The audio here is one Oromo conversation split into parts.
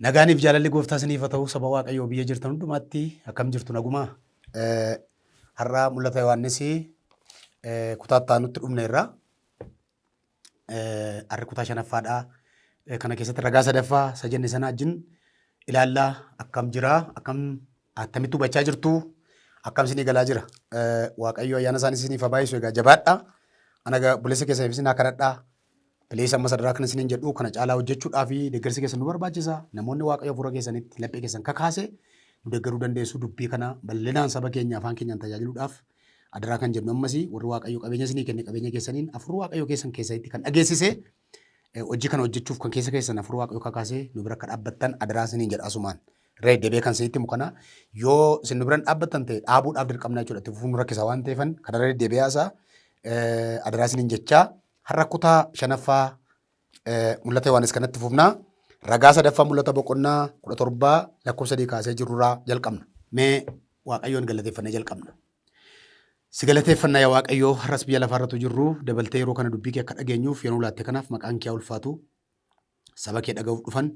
Nagaaniif jaalalli gooftaa isiniif haa ta'u saba Waaqayyoo biyya jirtan hundumaatti akkam jirtu nagumaa. Har'a mul'ata Yohaannis kutaa itti aanutti dhufne irraa har'i kutaa shanaffaadha. Kana keessatti ragaa sadaffaa isa jenne sana wajjin ilaallaa akkam jira akkam attamitti hubachaa jirtu akkam isinii galaa jira. Waaqayyo ayyaana isaanii isiniif haa baay'isu egaa jabaadha. Ana buleessa keessaniif isin haa kadhadhaa. Bileessa amma sadarkaa kana isiniin jedhu kana caalaa hojjechuudhaa fi deeggarsi keessan nu barbaachisa. Namoonni Waaqayyo fuula keessanitti laphee keessan kakaase nu deeggaruu dandeessu dubbii kana bal'inaan saba keenya afaan keenyaan tajaajiluudhaaf adaraa kan jennu ammas warri Waaqayyo qabeenya isinii kenne qabeenya keessaniin afur Waaqayyo keessan keessatti kan dhageessise hojii kana hojjechuuf kan keessa keessan afur Waaqayyo kakaase nu bira akka dhaabbattan adaraa isiniin jedha asumaan. Reeddebee kan isinitti mukana yoo isin nu biraan dhaabbattan ta'e dhaabuudhaaf dirqamna jechuudha. Itti fufuun rakkisa waan ta'eefan kana reeddebee haasaa adaraa isiniin jechaa. Har'a kutaa shanaffaa mul'ata Yohaannis kanatti fufnaa. Ragaa sadaffaa mul'ata boqonnaa 17 lakkoofsa 3 kaasee jirurraa jalqabna. Mee Waaqayyoon galateeffannee jalqabna. Si galateeffannaa yaa Waaqayyoo har'as biyya lafaarratti jirru dabaltee yeroo kana dubbii kee akka dhageenyuuf yeroo laatte kanaaf maqaan kee ulfaatu saba kee dhaga'uuf dhufan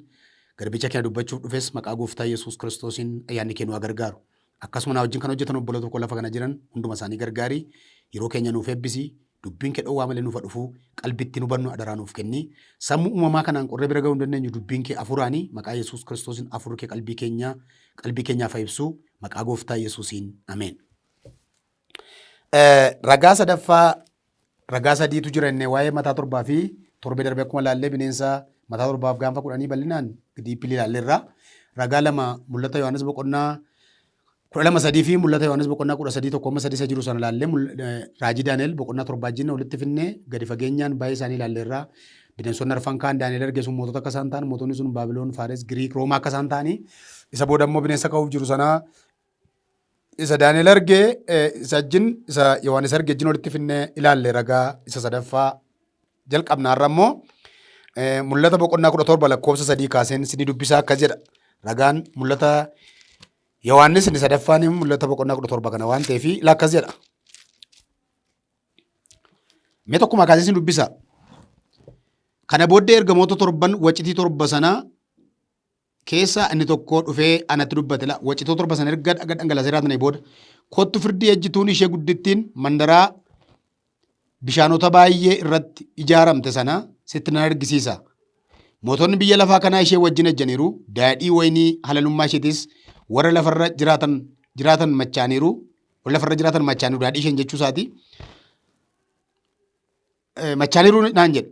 garbicha kee dubbachuuf dhufes maqaa gooftaa Yesuus Kiristoosiin ayyaanni kee nu gargaaru. Akkasuma na wajjin kan hojjetan obboloota tokko lafa kana jiran hunduma isaanii gargaari. Yeroo keenya nuuf eebbisi. Dubbiin kee dhowwaa malee nuuf dhufu qalbitti nu bannu adaraa nuuf kenni. Sammuu uumamaa kanaan qorree bira ga'uu hin dandeenyu dubbiin kee afuraanii maqaa Yesuus Kiristoosiin afur kee qalbii keenyaaf ibsu maqaa gooftaa Yesuusiin ameen. Ragaa sadaffaa ragaa sadiitu jira innee waa'ee mataa torbaa fi torbee darbee akkuma laallee bineensa mataa torbaaf gaanfa 10 bal'inaan diippilii laalleerra. Ragaa lama mul'ata Yohaannis boqonnaa 12 fi mul'ata Yohaannis boqonnaa 13 tokkomma 3 jiru sana laallee raajii Daani'el boqonnaa 7 wajjin walitti finnee gadi fageenyaan baay'ee isaanii laalleerra. Bineensonni arfan kaan Daani'el arge sun mootota akka isaan ta'an mootonni sun Baabiloon, Faares, Giriik, Roomaa akka isaan ta'anii isa booda immoo bineensa ka'uuf jiru sana isa Daani'el arge isa wajjin isa Yohaannis arge wajjin walitti finnee ilaalle ragaa isa sadaffaa jalqabna. Har'a immoo mul'ata boqonnaa 17 lakkoofsa 3 kaaseen sidii dubbisaa akkas jedha. Ragaan mul'ata Yohaannis inni sadaffaan mul'ata boqonnaa 17 kana waan ta'eef akkas jedha. Mee tokkuma kaasee sin dubbisa. Kana booddee ergamoota torban wacitii torba sana keessa inni tokko dhufee anatti dubbate. Wacitoo torba sana erga dhangalaasee raatanii booda kottu firdii ejjituun ishee guddittiin mandaraa bishaanota baay'ee irratti ijaaramte sana sitti nan argisiisa. Mootonni biyya lafaa kanaa ishee wajjin ejjaniiru. Daadhii wayinii halalummaa isheetis warra lafarra jiraatan machaaniiru. Warra lafarra jiraatan machaaniiru daadhii isheen jechuu isaati. Machaaniiru naan jedhe.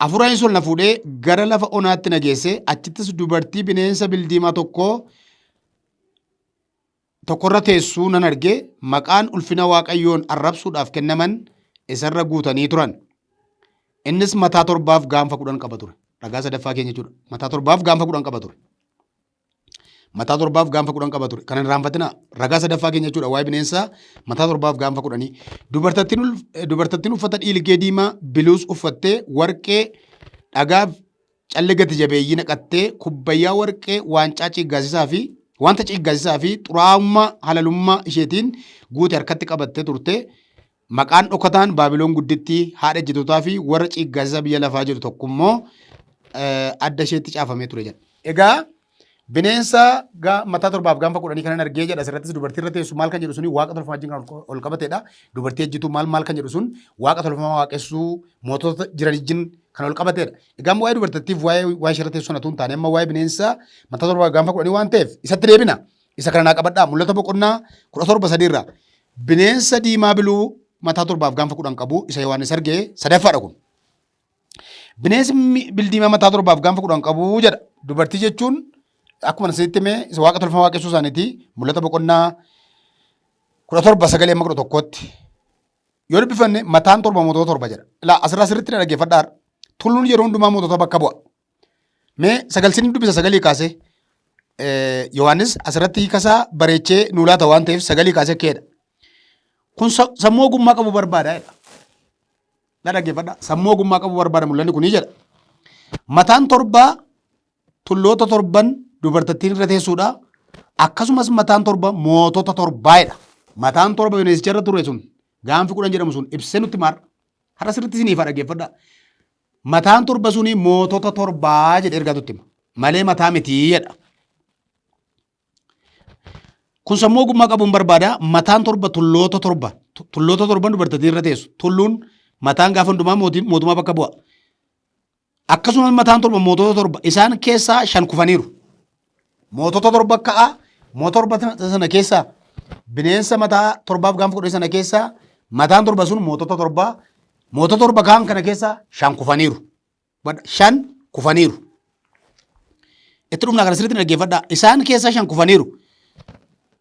Afuraan sun na fuudhee gara lafa onaatti na geesse achittis dubartii bineensa bildiimaa tokkorra teessuu nan arge maqaan ulfina Waaqayyoon arrabsuudhaaf kennaman isarra guutanii turan. Innis mataa torbaaf gaanfa 10 qaba ture. Ragaa sadaffaa keenya jechuudha. Mataa torbaaf gaanfa 10 qaba ture. Mataa torbaaf gaanfa 10 qaba ture. Kana hin raanfatina ragaa sadaffaa keenya jechuudha. Waa'ee bineensaa mataa torbaaf gaanfa 10. Dubartattiin uffata dhiilgee diimaa biluus uffattee warqee dhagaaf callee gati jabeeyyii naqattee kubbayyaa warqee wanta ciiggaasisaa fi xuraa'ummaa halalummaa isheetiin guute harkatti qabattee turte. Maqaan dhokataan Baabiloon guddittii haadha ejjitootaa fi warra ciiggaasisaa biyya lafaa jiru tokkommoo adda isheetti caafamee ture jedha. Egaa bineensa mataa torbaaf gaanfa 10 kanan argee jedha. Asirrattis dubartii irra teessu maal kan jedhu suni waaqa tolfamaa wajjin kan ol qabateedha. Dubartii ejjituu maal kan jedhu sun waaqa tolfamaa waaqessuu mootota jiran wajjin kan ol qabateedha. Egaa waa'ee dubartittiif waa'ee ishee irra teessu sanatu hin taane amma waa'ee bineensa mataa torbaaf gaanfa 10 waan ta'eef isatti deebina. Isa kana naa qabadhaa mul'ata boqonnaa 17 sadiirra bineensa diimaa biluu mataa torbaaf gaanfa 10 qabu isa Yohaannis argee sadaffaadha kun. Bineensi bildiimaa mataa torbaaf gaanfa 10 qabu jedha. Dubartii jechuun akkuma isinitti himee isa waaqa tolfamaa waaqessuu isaaniiti mul'ata boqonnaa 17 sagalee 11tti yoo dubbifanne mataan torba mootota torba jedha. Ilaa asirraa sirriitti na dhaggeeffadhaa. Tulluun yeroo hundumaa mootota bakka bu'a. Mee sagalsiin dubbisa sagalii kaasee Yohaannis asirratti hiikasaa bareechee nuu laata waan ta'eef sagalii kaasee keedha. Kun sammuu ogummaa qabu barbaada jedha. Na dhaggeeffadhaa. Sammuu ogummaa qabu barbaada mul'anni kunii jedha. Mataan torbaa tulloota torban dubartattiin irra teessuudha. Akkasumas mataan torba mootota torbaadha. Mataan torba bineensicha irra ture sun gaanfi 10 jedhamu sun ibsee nutti maara. Har'a sirriitti isiniif dhaggeeffadhaa. Mataan torba suni mootota torbaa jedhee ergaa tutti hima. malee mataa mitii jedha. Kun sammuu ogummaa qabuun barbaada. Mataan torba tulloota torban dubartittiin irra teessu. Tulluun mataan gaafa hundumaa mootummaa bakka bu'a. Akkasumas mataan torba mootota torba isaan keessaa 5 kufaniiru. Mootota torba ka'a. Mootota torba sana keessaa bineensa mataa torbaaf gaafa 10 sana keessaa mataan torba sun mootota torba kaan kana keessaa 5 kufaniiru. 5 kufaniiru. Itti dhufnaa kana sirriitti dhaggeeffadhaa. Isaan keessaa 5 kufaniiru.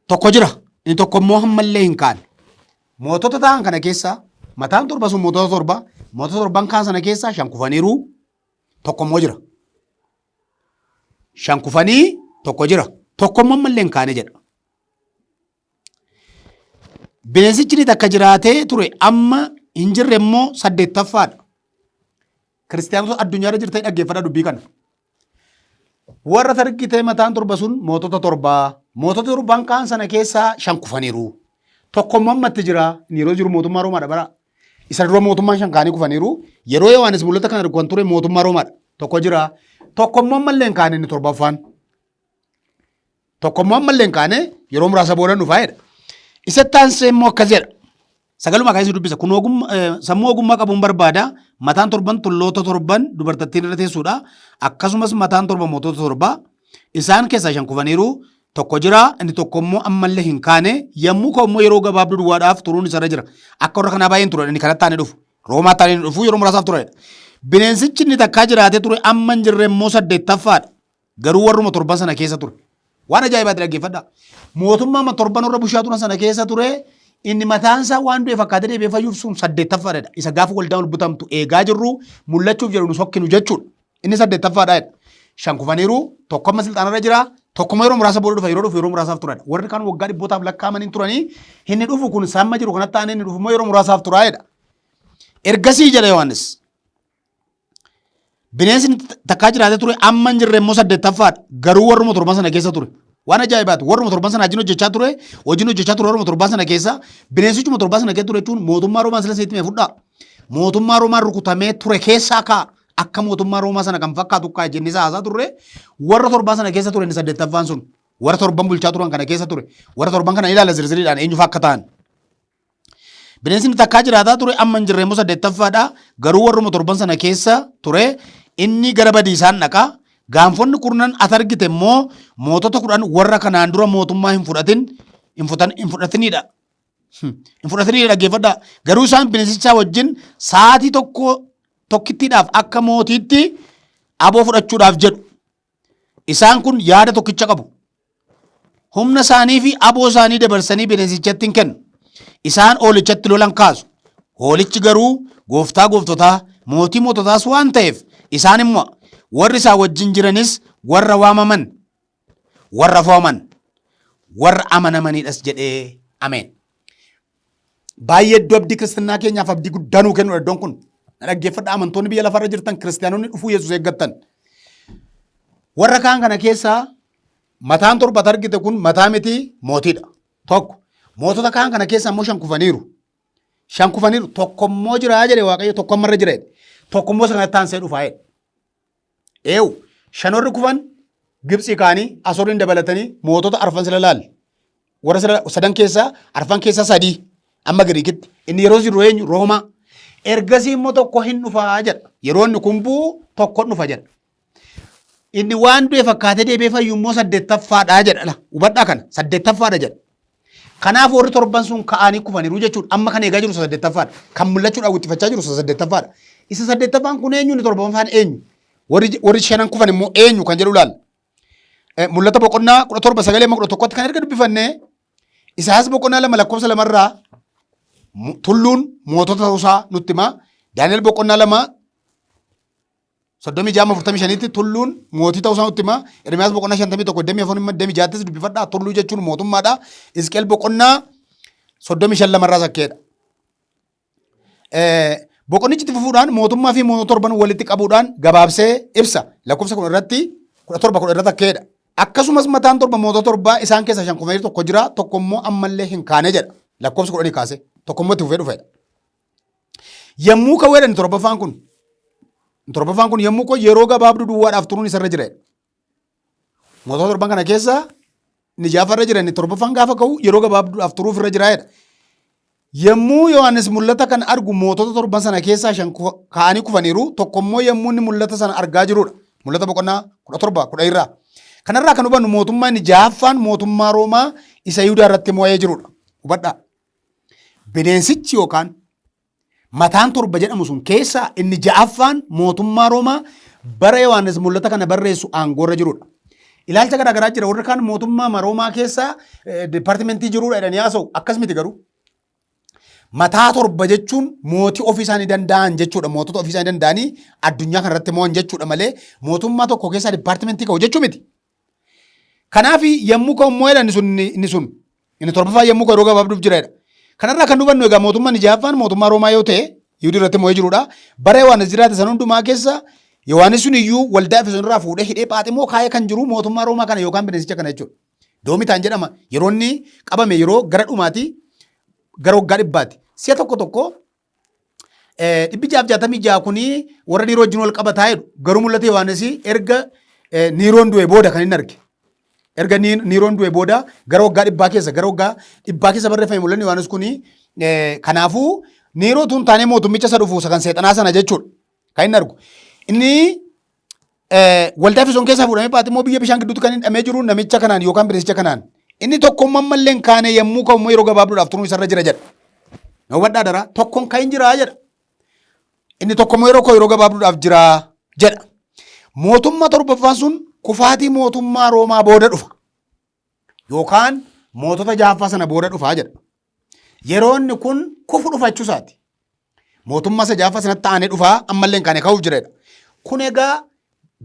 Tokko jira. Inni tokko immoo hammallee hin kaane. Mootota ta'an kana keessaa mataan torba sun mootota torban kaan sana keessaa 5 kufaniiru. Tokko immoo jira. 5 kufanii tokko jira. Tokko immoo hammallee hin kaane jedha. Bineensichi ni takka jiraatee ture amma hin jirre immoo 8ffaadha. Kiristaanota addunyaarra jirtanii dhaggeeffadhaa dubbii kana. Warra targitee mataan torba sun mootota torban kaan sana keessaa 5 kufaniiru. Tokko immoo ammatti jira. Yeroo jiru mootummaa Roomaadha bara. Isa dura mootummaan 5 kaanii kufaniiru. Yeroo Yohaanis mul'ata kana argu kan ture mootummaa Roomaadha. Tokko jira. Tokko immoo ammallee hin kaane inni 7ffaan. Tokko immoo ammallee hin kaane yeroo muraasa booda dhufaa jedha. Isatti aansee immoo akkas jedha. Sagaluma kaasee dubbisa. Kun sammuu ogummaa qabuun barbaada. Mataan torban tulloota torban dubartittiin irra teessuudha. Akkasumas mataan torba mootota torba. Isaan keessaa 5 kufaniiru. Tokko jira. Inni tokko immoo ammallee hin kaane. Yommuu ka'u immoo yeroo gabaabduu duwwaadhaaf turuun isarra jira. Akka warra kanaa baay'een ture. Inni kanatti taanee dhufu. Roomaa taanee dhufu yeroo muraasaaf turedha. Bineensichi inni takkaa jiraatee ture amma hin jirre immoo 8ffaadha. Garuu warruma torban sana keessa ture. Waan ajaa'ibaatti dhaggeeffadhaa. Mootummaa torban warra bushaa turan sana keessa ture. Inni mataansaa waan du'e fakkaatee deebi'ee fayyuuf sun 8ffaadha. Isa gaafa waldaan ol butamtu eegaa jirru mul'achuuf jedhu nu sokkinu jechuudha. Inni 8ffaadha. 5 kufaniiru tokko amma silxaanarra jira. Tokkuma yeroo muraasa booda dhufa yeroo muraasaaf turedha. Warri kaan waggaa dhibbootaaf lakkaa'amanii turanii inni dhufu kun samma jiru kanatti taanee inni dhufu immoo yeroo muraasaaf turaa'edha. Ergasii jedha Yohaannis. Bineensi takkaa jiraatee ture amma hin jirre immoo 8ffaadha. Garuu warruma torban sana keessa ture. Waan ajaa'ibaati. Warruma torban sana wajjin hojjechaa ture warruma torban sana keessa bineensichuma torban sana keessa ture jechuun mootummaa Roomaa sila seetti mee fudhaa. Mootummaa Roomaa rukutamee ture keessaa ka'a. Akka mootummaa Roomaa sana kan fakkaatu ka'a jennee haasaa turre warra torban sana keessa ture inni 8ffaan sun warra torban bulchaa turan kana keessa ture. Warra torban kana ilaala zirziriidhaan eenyufa akka ta'an. Bineensi takkaa jiraataa ture amma hin jirre immoo 8ffaadha. Garuu warruma torban sana keessa ture inni gara badiisaan dhaqa. Gaanfonni kurnan ati argite immoo mootota 10 warra kanaan dura mootummaa hin fudhatinidha. Hin fudhatinidha dhaggeeffadhaa. Garuu isaan bineensichaa wajjin sa'aatii tokkittiidhaaf akka mootiitti aboo fudhachuudhaaf jedhu. Isaan kun yaada tokkicha qabu. Humna isaanii fi aboo isaanii dabarsanii bineensichatti hin kennu. Isaan hoolichatti lolan kaasu. Hoolichi garuu gooftaa gooftotaa mootii moototaas waan ta'eef isaan immoo warri isaa wajjin jiranis warra waamaman, warra fooman, warra amanamanidhas jedhee ameen. Baay'ee iddoo abdii kiristinnaa keenyaaf abdii guddaa nuu kennu iddoon kun. Dhaggeeffadhaa amantoonni biyya lafarra jirtan kiristaanonni dhufuu Yesuus eeggattan. Warra kaan kana keessaa mataan torba argite kun mataa miti mootiidha. Tokko mootota kaan kana keessaa immoo 5 kufaniiru. 5 kufaniiru tokkommoo jira jedhe Waaqayyo tokkommarra jira. Tokkommoo sana taansee dhufaa jedhe. Eewu 5 warri kufan Gibxii kaanii Asooriin dabalatanii mootota arfan sila laal. Warra 3 keessaa arfan keessaa 3 amma Giriikitti. Inni yeroo jiru eenyu Roomaa. Ergasii immoo tokko hin dhufaa jedha. Yeroo inni kun bu'u tokko dhufa jedha. Inni waan du'e fakkaatee deebi'ee fayyu immoo 8ffaadha jedha. Hubadhaa kana 8ffaadha jedha. Kanaaf warri torban sun ka'anii kufaniiru jechuudha. Amma kan eegaa jiru 8ffaadha. Kan mul'achuudhaan guutifachaa jiru 8ffaadha. Isa 8ffaan kun eenyu inni torbaffaan eenyu? Warri 5 kufan immoo eenyu kan jedhu ilaalla. Mul'ata boqonnaa 17:11 kan erga dubbifannee Isaayyaas boqonnaa 2:2 tulluun mootota ta'uusaa nutti hima. Daani'el boqonnaa 2:36 tulluun mootii ta'uusaa nutti hima. Ermiyaas boqonnaa 51:4 dubbifadhaa. Tulluu jechuun mootummaadha. Hisqeel boqonnaa 35 sakkeedha. Boqonnichi itti fufuudhaan mootummaa fi mootota torban walitti qabuudhaan gabaabsee ibsa. Lakkoofsa 10 irratti 17 irratti akkeedha. Akkasumas mataan torba mootota torbaa isaan keessaa 5 kufaniiru tokko jira. Tokko immoo ammallee hin kaane jedha. Lakkoofsa 10 kaase. Tokko immoo itti fufee dhufedha. Yommuu ka'uudhaan torbaffaan kun yommuu yeroo gabaabduu duwwaadhaaf turuun isarra jira. Mootota torban kana keessa inni jaafarra jira inni torbaffaan gaafa ka'u yeroo gabaabduudhaaf turuuf irra jiraayedha. Yommuu Yohaannis mul'ata kan argu mootota torban sana keessaa 5 ka'anii kufaniiru tokkommoo yommuu inni mul'ata sana argaa jirudha. Mul'ata boqonnaa 17 10 irraa. Kanarraa kan hubannu mootummaa inni jaaffaan mootummaa Roomaa isa Yihudaa irratti mo'ee jirudha. Hubadhaa. Bineensichi yookaan mataan torba jedhamu sun keessaa inni ja'affaan mootummaa Roomaa bara Yohaannis mul'ata kana barreessu aangoorra jirudha. Ilaalcha garaagaraa jira. Warri kaan mootummaa Roomaa keessaa dipaartimentii jirudha jedhanii haasa'u. Akkas miti garuu. Mataa torba jechuun mootii ofii isaanii danda'an jechuudha. Mootota ofii isaanii danda'anii addunyaa kanarratti mo'an jechuudha malee mootummaa tokko keessaa dipaartimentii ka'u jechuu miti. Kanaaf yommuu ka'u immoo inni torbaffaa yommuu ka'u yeroo gabaabduuf jireedha. Kanarraa kan hubannu egaa mootummaan ja'affaan mootummaa Roomaa yoo ta'e Yihudii irratti mo'ee jirudha. Bara Yohaannis jiraate san hundumaa keessa Yohaannis sun iyyuu waldaa Efesoon irraa fuudhee hidhee Phaaximoo kaayee kan jiru mootummaa Roomaa kana yookaan bineensicha kana jechuudha. Doomitaan jedhama. Yeroo inni qabame yeroo gara dhumaati gara waggaa 100ti. Si'a tokko 666 kuni warra dhiiroo wajjin wal qabataa jedhu garuu mul'ata Yohaannis erga Niiroon du'e booda kan inni arge. Erga Niiroon du'e booda gara waggaa 100 keessa barreeffame mul'anni Yohaannis kuni kanaafuu Niiroo tun taanee mootummicha isa dhufu kan seexanaa sana jechuudha. Kan inni argu. Inni waldaa Efesoon keessaa fuudhamee Phaaximoo biyya bishaan gidduutti kan hidhamee jiru namicha kanaan yookaan bineensicha kanaan. Inni tokkomman mallee hin kaane yommuu ka'u yeroo gabaabduudhaaf turuu isarra jira jedha. Hubadhaa dara tokkoon kan hin jiraa jedha. Inni tokkommoo yeroo gabaabduudhaaf jira jedha. Mootummaa torbaffaan sun kufaatii mootummaa Roomaa booda dhufa. Yookaan mootota ja'affaa sana booda dhufaa jedha. Yeroo inni kun kufu dhufa jechuusaati. Mootummaa isa ja'affaa sanatti aanee dhufaa ammallee hin kaane ka'uuf jireedha. Kun egaa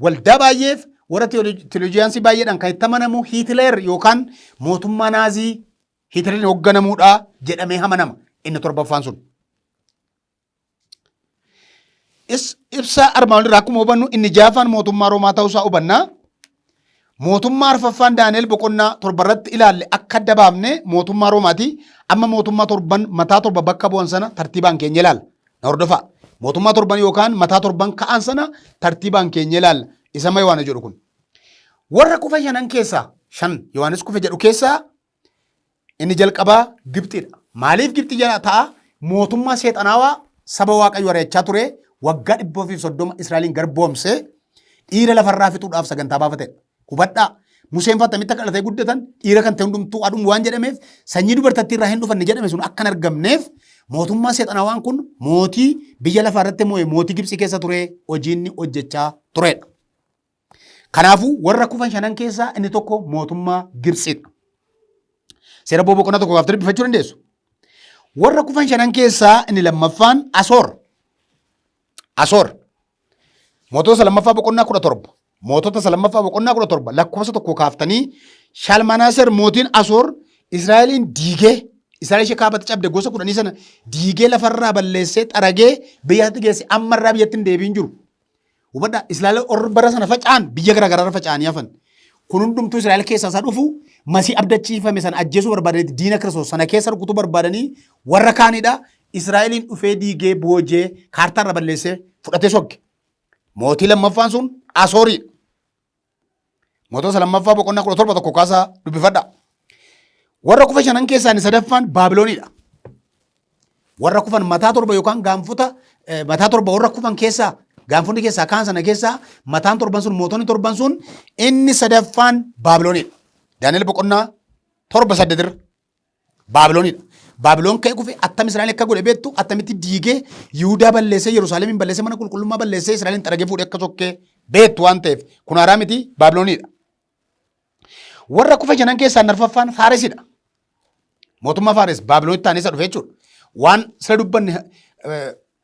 waldaa baay'eef warra teolojiyaansii baay'eedhaan kan itti amanamu Hiitileer yookaan mootummaa naazii Hiitileeriin hoogganamuudha jedhamee amanama inni torbaffaan sun. Ibsa armaan irraa akkuma hubannu inni ja'affaan mootummaa Roomaa ta'uusaa hubannaa. Mootummaa arfaffaan Daani'el boqonnaa 7 irratti ilaalle akka adda baafne mootummaa Roomaati. Amma mootummaa torban mataa torba bakka bu'an sana tartiibaan keenya ilaalla. Na hordofaa. Mootummaa torban yookaan mataa torban ka'an sana tartiibaan keenya ilaalla. Isa ma Yohaana jedhu kun. Warra kufa 5 keessaa 5 Yohaanis kufe jedhu keessaa inni jalqabaa Gibxiidha. Maaliif Gibxi ta'a? Mootummaa seexanaawaa saba Waaqayyo ari'achaa ture waggaa 130 Israa'eliin garboomsee dhiira lafarraa fixuudhaaf sagantaa baafatedha. Hubadhaa. Museen fattamitti akka dhalatee guddatan dhiira kan ta'e hundumtuu aduu waan jedhameef sanyii dubartattii irraa hin dhufanne jedhame sun akka hin argamneef mootummaa seexanaawaan kun mootii biyya lafaa irratti mootii Gibxi keessa ture hojiinni hojjechaa turedha. Kanaafuu warra kufan 5 keessaa inni tokko mootummaa Gibxidha. Seera boqonnaa 1 dubbifachuu dandeessu. Warra kufan 5 keessaa inni lammaffaan Asoor. Mootota lammaffaa boqonnaa 17. Mootota lammaffaa boqonnaa 17 lakkoofsa tokko kaaftanii Shalmanaaser mootiin Asoor Israa'eliin diigee Israa'el ishee kaabatti cabde gosa 10 sana diigee lafarraa balleessee xaragee biyyatti geesse ammarraa biyyatti hin deebiin jiru. Hubadhaa Israa'el bara sana faca'an biyya garaagaraa faca'anii hafan. Kun hundumtuu Israa'el keessaa isaa dhufu masii abdachiifame sana ajjeesuu barbaadanii diina Kiristoos sana keessa rukutuu barbaadanii warra kaanidha. Israa'eliin dhufee diigee boojee kaartaarra balleessee fudhatee sogge. Mootii lammaffaan sun Asoorii. Mootota lammaffaa boqonnaa 17 tokko kaasaa dubbifadha. Warra kufa 5 keessaa inni sadaffaan Baabilooniidha. Warra kufan mataa torba yookaan gaanfota mataa torba warra kufan keessaa gaanfonni keessaa kaan sana keessaa mataan torban sun mootonni torban sun inni sadaffaan Baabilooniidha. Daani'el boqonnaa 7 Baabilooniidha. Baabiloon ka'ee kufe attam Israa'el akka godhe beektu attamitti diigee Yihudaa balleessee Yerusaalemin balleessee mana qulqullummaa balleessee Israa'elin xaragee fuudhee akka sokkee beektu waan ta'eef kun haaraa miti Baabilooniidha. Warra kufa 5 keessaa arfaffaan Faarisidha. Mootummaa Faaris Baabiloonitti taanee isa dhufe jechuudha. Waan sira dubbanne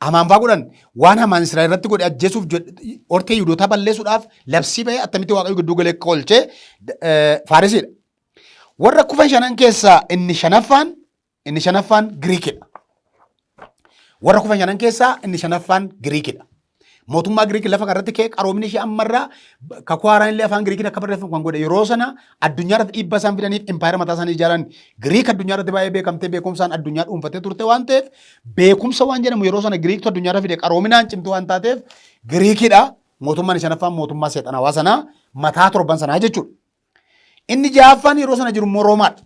hamaan fa'aa godhan waan hamaan Israa'el irratti godhe ajjeesuuf hortee Yihuudootaa balleessuudhaaf labsii ba'ee attamitti Waaqayyo gidduu galee akka oolchee Faarisidha. Warra kufa 5 keessaa inni shanaffaan Giriikidha. Warra kufa 5 keessaa inni shanaffaan Giriikidha. Mootummaa Giriik lafa kanarratti ka'ee qaroomni ishee ammarraa kakuu haaraan illee afaan Giriikiin akka barreeffamu kan godhe yeroo sana addunyaa irratti dhiibbaa isaan fidaniif impaayera mataa isaanii ijaaran Giriik addunyaa irratti baay'ee beekamtee beekumsaan addunyaa dhuunfattee turte waan ta'eef beekumsa waan jedhamu yeroo sana Giriiktu addunyaa irra fide qaroominaan cimtuu waan taateef Giriikidha. Mootummaan shanaffaan mootummaa seexanawaa sanaa mataa torban sanaa jechuudha. Inni ja'affaan yeroo sana jiru immoo Roomaadha.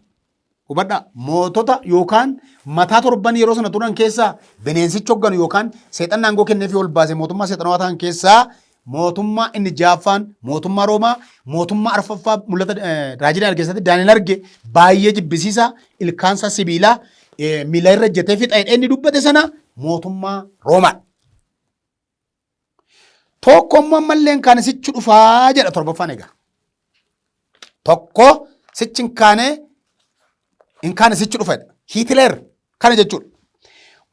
Hubadhaa mootota yookaan mataa torban yeroo sana turan keessaa bineensichi hogganu yookaan seexanni aangoo kenneefii ol baase mootummaa seexanawaa ta'an keessaa mootummaa inni ja'affaan mootummaa Roomaa mootummaa arfaffaa mul'ata raajii Daani'el keessatti Daani'el arge baay'ee jibbisiisa ilkaansa sibiilaa miila irra ejjetee fixa inni dubbate sana mootummaa Roomaa. Tokkommoo ammallee hin kaane sichi dhufaa jedha torbaffaan egaa. Tokko sichi hin kaane sichi dhufedha. Hitler kana jechuudha.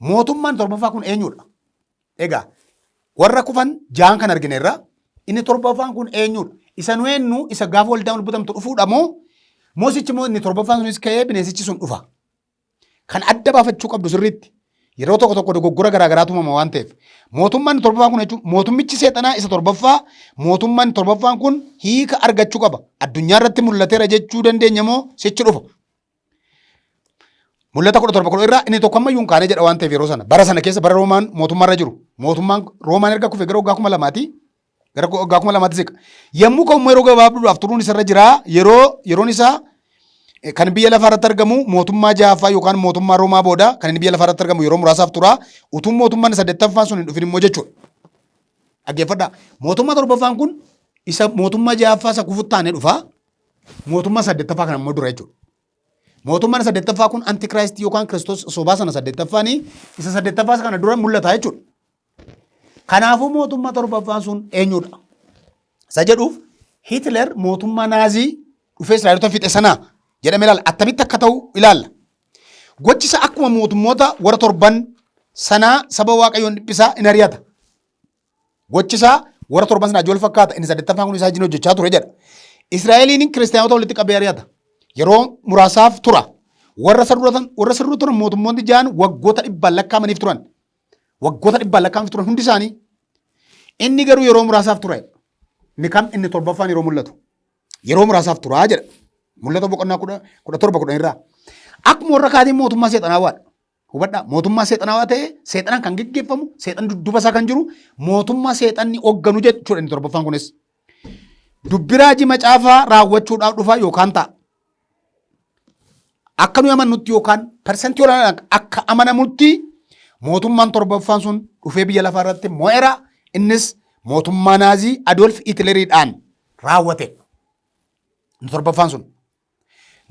Mootummaan torbaffaa kun eenyudha? Egaa warra kufan ja'an kan argineerra inni torbaffaan kun eenyudha? Isa nu eenyu isa gaafa waldaan ol butamtu dhufuudha moo sichi moo inni torbaffaan sunis ka'ee bineensichi sun dhufa? Kan adda baafachuu qabdu sirriitti. Yeroo tokko tokko dogoggora garaagaraatu uumama waan ta'eef mootummaan torbaffaa kun jechuun mootummichi seexanaa isa torbaffaa mootummaan torbaffaan kun hiika argachuu qaba. Addunyaa irratti mul'ateera jechuu dandeenya moo sichi dhufa? Mul'ata 17 irraa inni tokko ammayyuu hin kaane jedha waan ta'eef yeroo sana bara sana keessa bara Roomaan mootummaarra jiru mootummaan Roomaan erga kufe gara waggaa 2000 siqa. Yommuu ka'ummaa yeroo gabaabduudhaaf turuun isarra jira yeroon isaa kan biyya lafaa irratti argamu mootummaa ja'affaa yookaan mootummaa Roomaa booda kan inni biyya lafaa irratti argamu yeroo muraasaaf tura utuu mootummaan 8ffaan sun hin dhufin immoo jechuudha. Dhaggeeffadhaa mootummaa torbaffaan kun isa mootummaa ja'affaa isa kufutti taanee dhufa mootummaa 8ffaa kana immoo dura jechuudha. Mootummaan 8ffaa kun antikiraayistii yookaan kiristoos sobaa sana 8ffaanii isa 8ffaa kana dura mul'ata jechuudha. Kanaafuu mootummaa torbaffaan sun eenyudha? Isa jedhuuf Hitler mootummaa naazii dhufee Israa'eelota fixe sanaa jedhamee ilaalla. Attamitti akka ta'u ilaalla. Gochisa akkuma mootummoota warra torban sanaa saba Waaqayyoon dhiphisaa in ari'ata. Gochisa warra torban sanaa ijoollee fakkaata inni 8ffaan kun isaa wajjin hojjechaa ture jedha. Israa'eliin kiristaanota walitti qabee ari'ata. Yeroo muraasaaf tura. Warra sirrii turan mootummoonni ja'an waggoota 100 lakkaa'amaniif turan. Waggoota 100 lakkaa'amaniif turan hundi isaanii. Inni garuu yeroo muraasaaf ture. Inni kam inni torbaffaan yeroo mul'atu. Yeroo muraasaaf turaa jedha. Mul'ata boqonnaa 17 irraa. Akkuma warra kaatiin mootummaa seexanaawaadha. Hubadhaa mootummaa seexanaawaa ta'ee seexanaan kan geggeeffamu seexan dudduba isaa kan jiru mootummaa seexanni hoogganu jechuudha inni torbaffaan kunis. Dubbi raajii macaafaa raawwachuudhaaf dhufa yookaan ta'a. Akka nuyi amannutti yookaan parsantii olaanaan akka amanamutti mootummaan torbaffaan sun dhufee biyya lafaa irratti mo'eera innis mootummaa naazii Adolf Hitleriidhaan raawwate. Inni torbaffaan sun.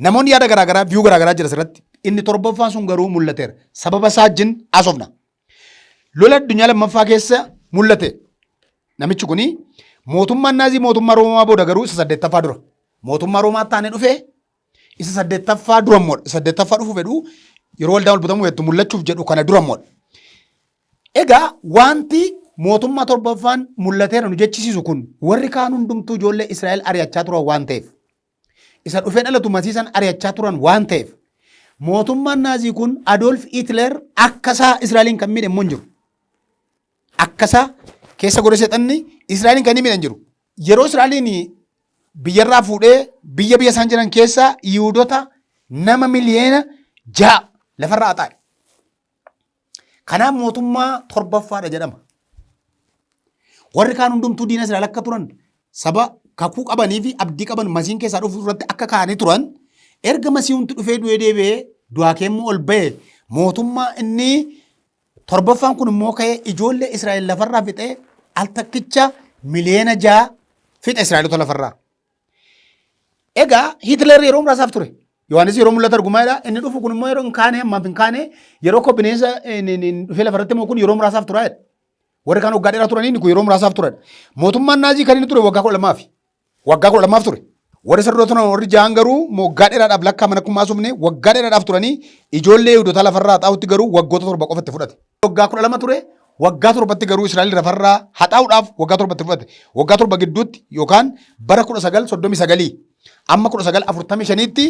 Namoonni yaada garaagaraa viyuu garaagaraa jira asirratti inni torbaffaan sun garuu mul'ateera. Sababa isaa wajjin haasofna. Lola addunyaa lammaffaa keessa mul'ate. Namichi kuni mootummaan naazii mootummaa Roomaa booda garuu isa 8ffaa dura. Mootummaa Roomaa taanee dhufee isa 8ffaa dura immoo 8ffaa dhufuu fedhu yeroo waldaan ol butamu hedduu mul'achuuf jedhu kana dura immoo. Egaa wanti mootummaa torbaffaan mul'ateera nu jechisiisu kun warri kaan hundumtuu ijoollee Israa'el ari'achaa turan waan ta'eef isa dhufee dhalatu masiisan ari'achaa turan waan ta'eef mootummaan naazii kun Adolf Hitler akkasaa Israa'eliin kan miidhe immoo hin jiru. Akkasaa keessa godhe seexanni Israa'eliin kan inni miidhe hin jiru. Yeroo Israa'eliin biyyarraa fuudhee biyya isaan jiran keessaa Yihuudota nama miliyoona 6 lafarraa haxaa'e. Kanaaf mootummaa torbaffaadha jedhama. Warri kaan hundumtuu diina Israa'el akka turan saba kakuu qabanii fi abdii qaban masiin keessaa dhufuu irratti akka kaa'anii turan erga masiihumti dhufee du'ee deebi'ee du'aa keemmoo ol ba'e mootummaa inni torbaffaan kun immoo ka'ee ijoollee Israa'el lafarraa fixee al takkicha miliyoona 6 fixe Israa'elota lafarraa. Egaa Hitler yeroo muraasaaf ture. Yohaanis yeroo mul'ata argumaadha. Inni dhufu kun immoo yeroo hin kaane ammaaf hin kaane yeroo ko bineensa dhufee lafarratti immoo kun yeroo muraasaaf turedha. Warri kaan waggaa dheeraa turanii inni kun yeroo muraasaaf turedha. Mootummaan naazii kan inni ture waggaa 12 waggaa 12 ture. Warri sirrii turan warri ja'an garuu waggaa dheeraadhaaf lakkaa'aman akkuma haasofne waggaa dheeraadhaaf turanii ijoollee Yihuudotaa lafarraa haxaa'utti garuu waggoota 7 qofatti fudhate. Waggaa 12 ture waggaa 7tti garuu Israa'el lafarraa haxaa'uudhaaf waggaa 7tti fudhate. Waggaa 7 gidduutti yookaan bara 1939 amma 1945tti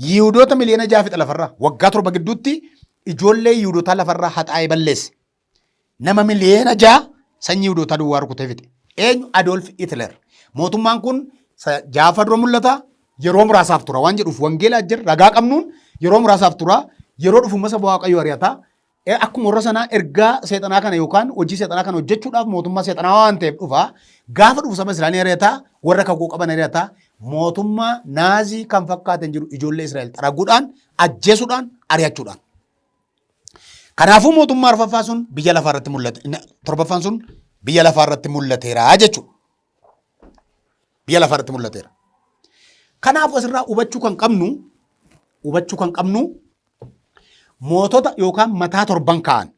Yihuudoota miliyoona 6 fixa lafarraa waggaa 7 gidduutti ijoollee Yihuudotaa lafarraa haxaa'ee balleesse. Nama miliyoona 6 sanyii Yihuudootaa duwwaa rukutee fixe. Eenyu Adolf Hitler. Mootummaan kun jaafa dura mul'ata yeroo muraasaaf tura waan jedhuuf wangeelaa jira ragaa qabnuun yeroo muraasaaf tura yeroo dhufu masa Waaqayyo ari'ata. Akkuma warra sanaa ergaa seexanaa kana yookaan hojii seexanaa kana hojjechuudhaaf mootummaa seexanaa waan ta'eef dhufa gaafa dhufu saba Israa'el ari'ata warra kakuu qaban ari'ata mootummaa naazii kan fakkaatan jiru ijoollee Israa'el xaraguudhaan ajjeesuudhaan ari'achuudhaan. Kanaafuu mootummaa arfaffaa sun biyya lafaa irratti mul'ate. Torbaffaan sun biyya lafaa irratti mul'ateera jechuudha. Biyya lafaa irratti mul'ateera. Kanaafuu asirraa hubachuu kan qabnu mootota yookaan mataa torban ka'an.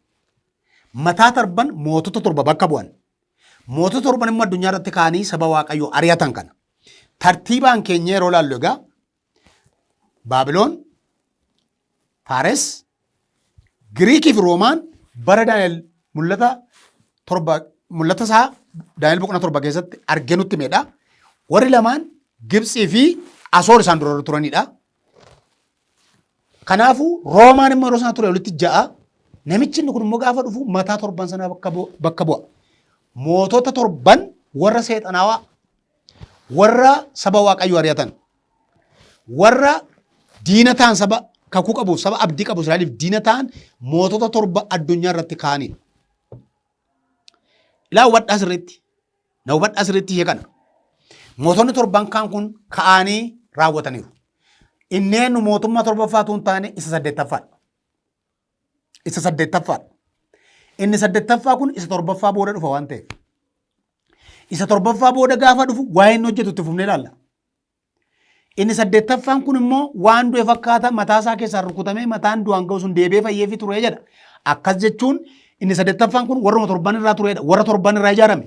Mataa torban mootota torba bakka bu'an. Mootota torban immoo addunyaa irratti ka'anii saba Waaqayyoo ari'atan kana. Tartiibaan keenya yeroo laallu egaa Baabiloon, Faares, Giriikii fi Roomaan bara Daani'el mul'ata isaa Daani'el boqonnaa torba keessatti argee nutti himedha. Warri lamaan Gibxii fi Asoor isaan dura turanidha. Kanaafuu Roomaan immoo yeroo sana ture walitti ja'a. Namichi inni kun immoo gaafa dhufu mataa torban sanaa bakka bu'a. Mootota torban warra seexanaawaa, warra saba Waaqayyoo ari'atan, warra diina ta'an saba kakuu qabu, saba abdii qabu Israa'eliif diina ta'an mootota torba addunyaa irratti ka'anidha. Ilaa hubadhaa sirriitti ishee kana. Mootonni torban kaan kun ka'anii raawwataniiru. Inneen mootummaa torbaffaatu hin taane isa saddeettaffaadha. Isa saddeettaffaadha. Inni saddeettaffaa kun isa torbaffaa booda dhufa waan ta'eef. Isa torbaffaa booda gaafa dhufu waa'ee inni hojjetu itti fufnee ilaalla. Inni saddeettaffaan kun immoo waan du'e fakkaata mataa isaa keessaa rukutamee mataan du'aan ga'u sun deebi'ee fayyeefi ture jedha. Akkas jechuun inni saddeettaffaan kun warra torban irraa turedha. Warra torban irraa ijaarame.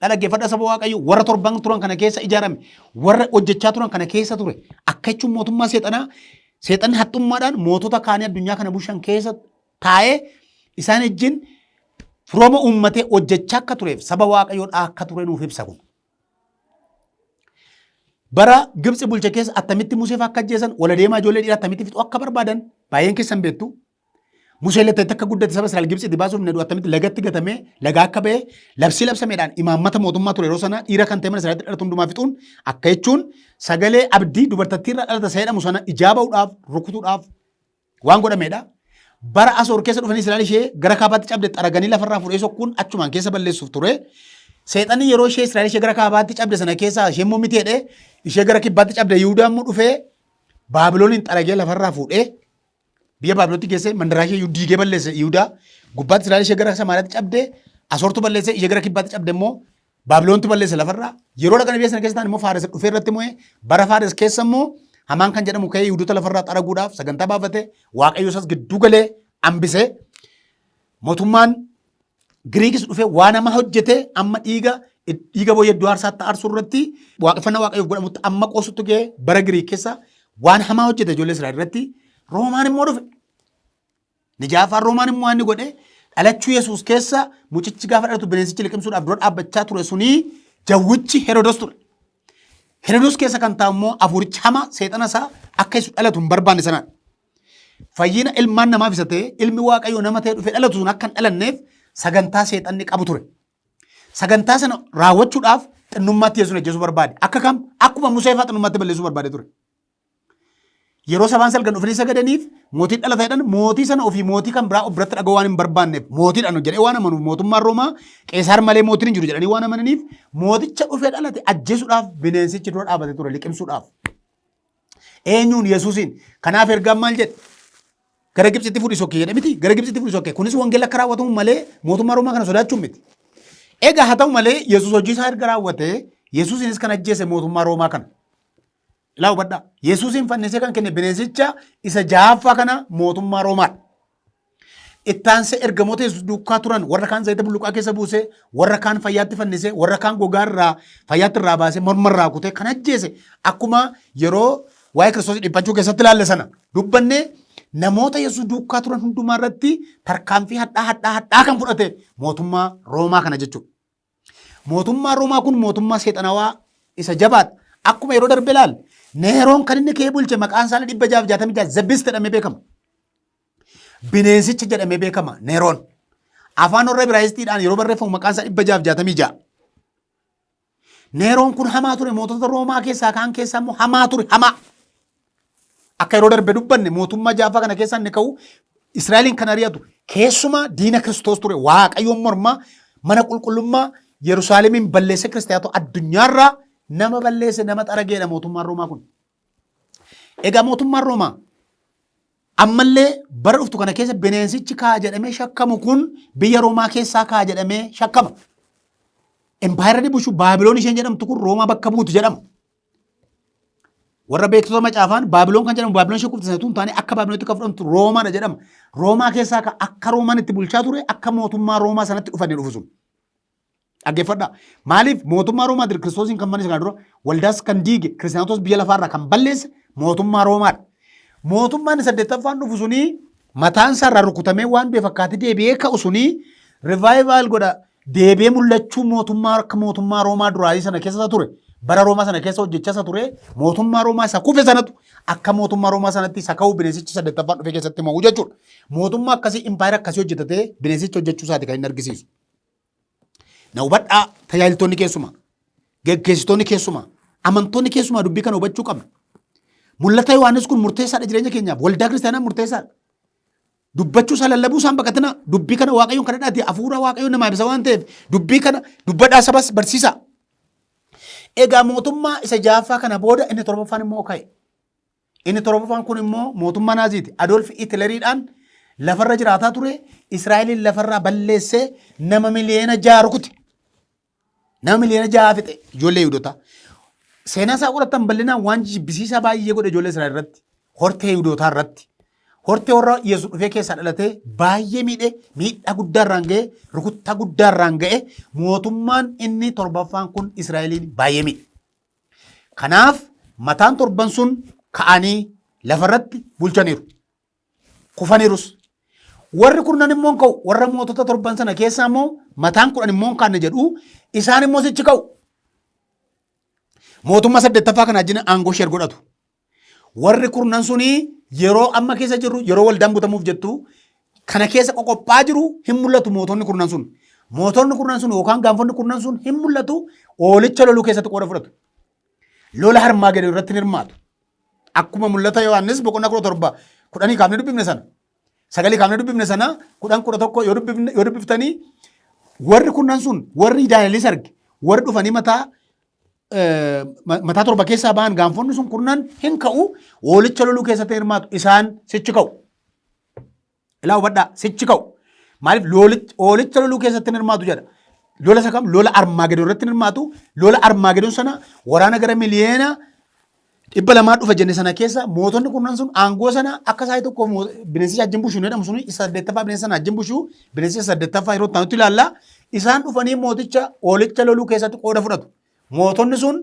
Dhaggeeffadha saba Waaqayyoo warra torban turan kana keessa ijaarame. Warra hojjechaa turan kana keessa ture. Akka jechuun mootummaa seexanaa seexanni haxxummaadhaan mootota kaanii addunyaa kana bushan keessa taa'ee isaan wajjin firooma uummatee hojjechaa akka tureef saba Waaqayyoodhaa akka ture nuuf ibsa kun. Bara Gibxi bulche keessa attamitti Museef akka ajjeesan wala deemaa ijoollee dhiiraa attamitti fixuu akka barbaadan baay'een keessan beektu. Museen lattatti akka guddate saba Israa'el Gibxitti baasuuf ne attamitti lagatti gatamee lagaa akka ba'ee labsii labsameedhaan imaammata mootummaa ture yeroo sana dhiira kan ta'e mana Israa'elitti dhalatu hundumaa fixuun akka jechuun sagalee abdii dubartattii irraa dhalata jedhamu sana ijaa ba'uudhaaf rukutuudhaaf waan godhameedha. Bara Asoor keessa dhufanii Israa'el ishee gara kaabaatti cabde xaraganii lafarraa fuudhee sokkuun achumaan keessa balleessuuf ture. Seexanni yeroo ishee Israa'el ishee gara kaabaatti cabde sana keessaa ishee immoo miteedhe ishee gara kibbaatti cabde Yihuudaan immoo dhufee Baabilooniin xaragee lafarraa fuudhee biyya Baabilootti geesse mandaraa ishee diigee balleesse Yihudaa gubbaatti Israa'el ishee gara Samaariyaatti cabde Asoortu balleesse ishee gara kibbaatti cabde immoo Baabiloontu balleesse lafarraa yeroo dhaqan biyya sana keessa ta'an immoo Faares dhufee irratti mo'ee bara Faares keessa immoo Hamaan kan jedhamu ka'ee Yihudoota lafarraa xaraguudhaaf sagantaa baafate Waaqayyo isas gidduu galee hambisee mootummaan Giriikis dhufee waan nama hojjete amma dhiiga booyyee iddoo aarsaatti aarsuu irratti waaqeffannaa Waaqayyoof godhamutti amma qoosutti ga'ee bara Giriik keessa waan hamaa hojjete ijoollee Israa'el irratti Roomaan immoo dhufe. Nijaafaan Roomaan immoo waan inni godhe dhalachuu Yesuus keessa mucichi gaafa dhalatu bineensichi liqimsuudhaaf dura dhaabbachaa ture sunii jawwichi Herodos ture. Herodos keessa kan taa'u immoo afurichi hamaa seexana isaa akka isu dhalatu hin barbaanne sanaan. Fayyina ilmaan namaaf isa ta'e ilmi Waaqayyoo nama ta'e dhufee dhalatu sun akka hin dhalanneef sagantaa seexanni qabu ture. Sagantaa sana raawwachuudhaaf xinnummaatti Yesuus ajjeesuu barbaade. Akka kam akkuma Museefaa xinnummaatti balleessuu barbaade ture. Yeroo sabaan salgan dhufanii sagadaniif mootii dhalata jedhan mootii sana ofii mootii kan biraa of biratti dhaga'uu waan hin barbaanneef mootiidhaan jedhee waan amanuuf mootummaan Roomaa Qeesaar malee mootiin hin jiru jedhanii waan amananiif mooticha dhufee dhalate ajjeesuudhaaf bineensichi dura dhaabate ture liqimsuudhaaf. Eenyuun Yesuusiin kanaaf ergaan maal jedhe gara Gibxitti fuudhi sokkee jedhe miti gara Gibxitti fuudhi sokkee kunis wangeela akka raawwatamu malee mootummaa Roomaa kana sodaachuun miti. Egaa haa ta'u malee Yesuus hojii isaa erga raawwate Yesuusinis kan ajjeese mootummaa Roomaa kana. Ilaa hubadhaa Yesuusiin fannisee kan kenne bineensicha isa ja'affaa kana mootummaa Roomaadha. Ittaansee ergamoota Yesuus duukaa turan warra kaan zayita bulluqaa keessa buusee warra kaan fayyaatti fannisee warra kaan gogaa irraa fayyaatti irraa baasee morma irraa kutee kan ajjeese akkuma yeroo waa'ee Kiristoos dhiphachuu keessatti ilaalle sana dubbannee namoota Yesuus duukaa turan hundumaa irratti tarkaanfii hadhaa kan fudhate mootummaa Roomaa kana jechuudha. Mootummaa Roomaa kun mootummaa seexanawaa isa jabaadha. Akkuma yeroo darbe ilaal Neeroon kan inni kee bulche maqaan isaa 666 Zabist jedhamee beekama. Bineensicha jedhamee beekama Neeroon. Afaan warra Ibraayisxiidhaan yeroo barreeffamu maqaan isaa 666. Neeroon kun hamaa ture mootota Roomaa keessaa kaan keessaa immoo hamaa ture hamaa. Akka yeroo darbe dubbanne mootummaa ja'affaa kana keessaa inni ka'u Israa'eliin kan ari'atu keessumaa diina Kiristoos ture Waaqayyoon mormaa mana qulqullummaa Yerusaalemiin balleessee kiristaanota addunyaarraa nama balleesse nama xarageedha mootummaan Roomaa kun. Egaa mootummaan Roomaa ammallee bara dhuftu kana keessa bineensichi kaa jedhamee shakkamu kun biyya Roomaa keessaa kaa jedhamee shakkama. Empaayerii bulchu Baabiloon isheen jedhamtu kun Roomaa bakka buutu jedhama. Warra beektota macaafaan Baabiloon kan jedhamu Baabiloon ishee qubsiisatu hin taane akka Baabiloonitti kan fudhamtu Roomaadha jedhama. Roomaa keessaa akka Roomaan itti bulchaa ture akka mootummaa Roomaa sanatti dhufanii dhufu sun. Dhaggeeffadhaa. Maaliif mootummaa Roomaa Kiristoosiin kan manni kana dura waldaas kan diige kiristaanotos biyya lafaarraa kan balleesse mootummaa Roomaadha. Mootummaan 8ffaan dhufu suni mataan isaarraa rukutamee waan beefakkaatti deebi'ee ka'u suni rivaayivaal godha deebi'ee mul'achuu mootummaa akka mootummaa Roomaa duraanii sana keessa ture. Bara Roomaa sana keessa hojjechaa ture mootummaa Roomaa isa kufe sanatu akka mootummaa Roomaa sanatti isa ka'u bineensichi 8ffaan dhufe keessatti mo'u jechuudha. Mootummaa akkasii impaayera akkasii hojjetatee bineensichi hojjechuu isaati kan inni argisiisu. Na hubadhaa tajaajiltoonni keessumaa, geggeessitoonni keessumaa, amantoonni keessumaa dubbii kana hubachuu qabna. Mul'ata Yohaannis kun murteessaadha jireenya keenyaaf. Waldaa kiristaanaa murteessaadha. Dubbachuu isaa lallabuu isaan baqatina dubbii kana Waaqayyoon kana dhaati hafuura Waaqayyoon namaa ibsa waan ta'eef dubbii kana dubbadhaa sabas barsiisa. Egaa mootummaa isa 6ffaa kana booda inni 7ffaan immoo ka'e. Inni 7ffaan kun immoo mootummaa Naaziiti. Adolf Hitleriidhaan lafarra jiraataa ture. Israa'eliin lafarraa balleessee nama miliyoona 6 rukute. Nama miliyoona 6 fixe ijoollee Yihuudootaa. Seenaa isaa qorattan bal'inaan waan jibbisiisaa baay'ee godhe ijoollee Israa'el irratti. Hortee Yihuudootaa irratti. Hortee warra Yesuus dhufee keessaa dhalatee baay'ee miidhaa guddaarraan ga'e rukuttaa guddaarraan ga'e mootummaan inni 7ffaan kun Israa'eliin baay'ee miidhe. Kanaaf mataan 7 sun ka'anii lafarratti bulchaniiru. Kufaniirus. Warri 10 immoo ka'u warra mootota 7 sana keessaa immoo mataan 10 immoo kaanne jedhu isaan immoo sichi ka'u. Mootummaa 8ffaa kana wajjin aangoo ishee godhatu. Warri 10 sunii yeroo amma keessa jirru yeroo waldaan butamuuf jettu kana keessa qoqophaa jiru hin mul'atu mootonni 10 sun. Mootonni 10 sun yookaan gaanfonni 10 sun hin mul'atu oolicha loluu keessatti qooda fudhatu. Lola harmaa gadi irratti hirmaatu. Akkuma mul'ata Yohaannis boqonnaa 17 10 kaafnee dubbifne sana. 9 kaafnee dubbifne sana 10 11 yoo dubbiftanii warri 10 sun warri Daani'elis arge warri dhufanii mataa 7 keessaa ba'an gaanfonni sun 10 hin ka'u oolicha loluu keessatti hirmaatu isaan sichi ka'u. Ilaa hubadhaa sichi ka'u. Maaliif oolicha loluu keessatti hirmaatu jedha. Lola isa kam lola Armaagedoon irratti hirmaatu. Lola Armaagedoon sana waraana gara miliyoona 200 dhufa jenne sana keessa mootonni 10 sun aangoo sana akka isaa tokko bineensicha ajjin bushuu jedhamu sun isa 8ffaa bineensa sana ajjin bushuu bineensicha 8ffaa yeroo ta'utti ilaalla. Isaan dhufanii mooticha oolicha loluu keessatti qooda fudhatu. Mootonni sun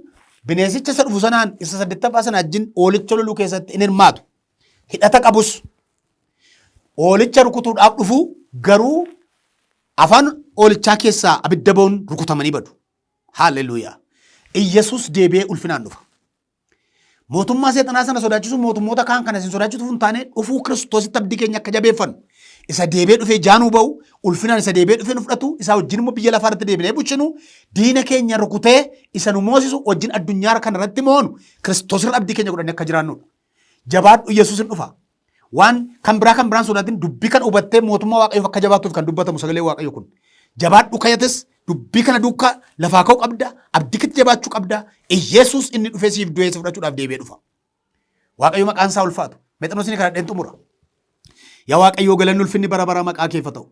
bineensicha isa dhufu sanaan isa 8ffaa sana ajjin oolicha loluu keessatti in hirmaatu. Hidhata qabus. Oolicha rukutuudhaaf dhufu garuu afaan oolichaa keessaa abidda ba'uun rukutamanii badu. Haalleluuyaa. Iyyesuus deebi'ee ulfinaan dhufa. Mootummaa seexanaa sana sodaachisuun mootummoota kaan kana isin sodaachisuuf hin taane dhufuu Kiristoositti abdii keenya akka jabeeffannu. Isa deebi'ee dhufee jaanuu ba'u ulfinaan isa deebi'ee dhufee nu fudhatu isaa wajjin immoo biyya lafaa irratti deebinee bulchinu diina keenya rukutee isa nu moosisu wajjin addunyaa kana irratti moonu Kiristoos irra abdii keenya godhannee akka jiraannudha. Jabaadhu Iyyesuus hin dhufa. Waan kan biraan sodaatin dubbii kana hubattee mootummaa Waaqayyoof akka jabaattuuf kan dubbatamu sagalee Waaqayyoo kun. Jabaadhu kayatis dubbii kana duukaa lafaa ka'uu qabda abdii keetti jabaachuu qabda Iyyesuus inni dhufee siif du'ee si fudhachuudhaaf deebi'ee dhufa. Waaqayyo maqaan isaa ulfaatu. Mexanoosin kana dheen xumura. Yaa Waaqayyoo galanni ulfinni bara bara maqaa keef ta'u.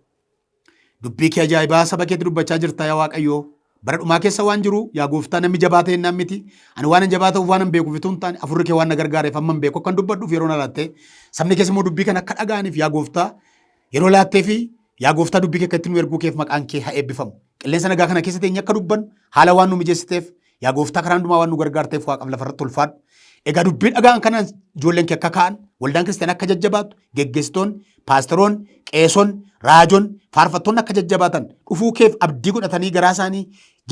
Dubbii kee ajaa'ibaa saba keetti dubbachaa jirta yaa Waaqayyoo. Bara dhumaa keessa waan jiru yaa gooftaa namni jabaatee hin miti. Ani waan hin jabaatuuf waan hin beekuuf itoo hin taane afurri kee waan na gargaareef amma hin beeku kan dubbadhuuf yeroo na laatte sabni keessa immoo dubbii kana akka dhaga'aniif yaa gooftaa yeroo laattee fi yaa gooftaa dubbii kee akkatti nu erguu keef maqaan kee haa eebbifamu. Qilleensa nagaa kana keessa teenye akka dubbannu haala waan nu mijeessiteef yaa gooftaa karaa hundumaa waan nu gargaarteef waaqaaf lafarratti ulfaadhu. Egaa dubbii dhaga'an kana ijoolleen kee akka ka'an waldaan kiristaanaa akka jajjabaatu geggeessitoonni paasteroonni qeesonni raajoonni faarfattoonni akka jajjabaatan dhufuu keef abdii godhatanii garaa isaanii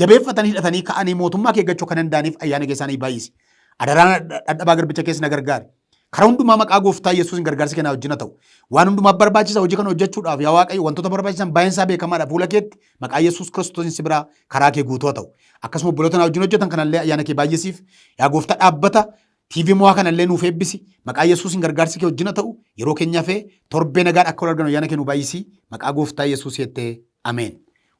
jabeeffatanii hidhatanii ka'anii mootummaa kee eeggachuu kan danda'aniif ayyaana keessaanii baay'isi. Adaraan dadhabaa garbicha keessa na gargaari. Karaa hundumaa maqaa gooftaa Yesuusin gargaarsi kennaa wajjin haa ta'u. Waan hundumaa barbaachisa hojii kana hojjechuudhaaf yaa Waaqayyo wantoota barbaachisan baay'een isaa beekamaadha fuula keetti maqaa Yesuus Kiristoosin si biraa karaa kee guutuu haa ta'u. Akkasuma obboloota na wajjin hojjetan kanallee ayyaana kee baay'isiif yaa gooftaa dhaabbata TV mo'aa kanallee nuuf eebbisi maqaa Yesuusin gargaarsi kee wajjin haa ta'u yeroo keenyaaf torbee nagaan akka wal arganu ayyaana kee nu baay'isi maqaa gooftaa Yesuus jettee ameen.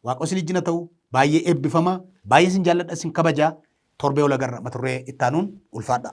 Waaqni isin wajjin haa ta'u baay'ee eebbifama baay'ee isin jaalladha isin kabaja torbee ol agarra mata duree ittaanuun ulfaadha.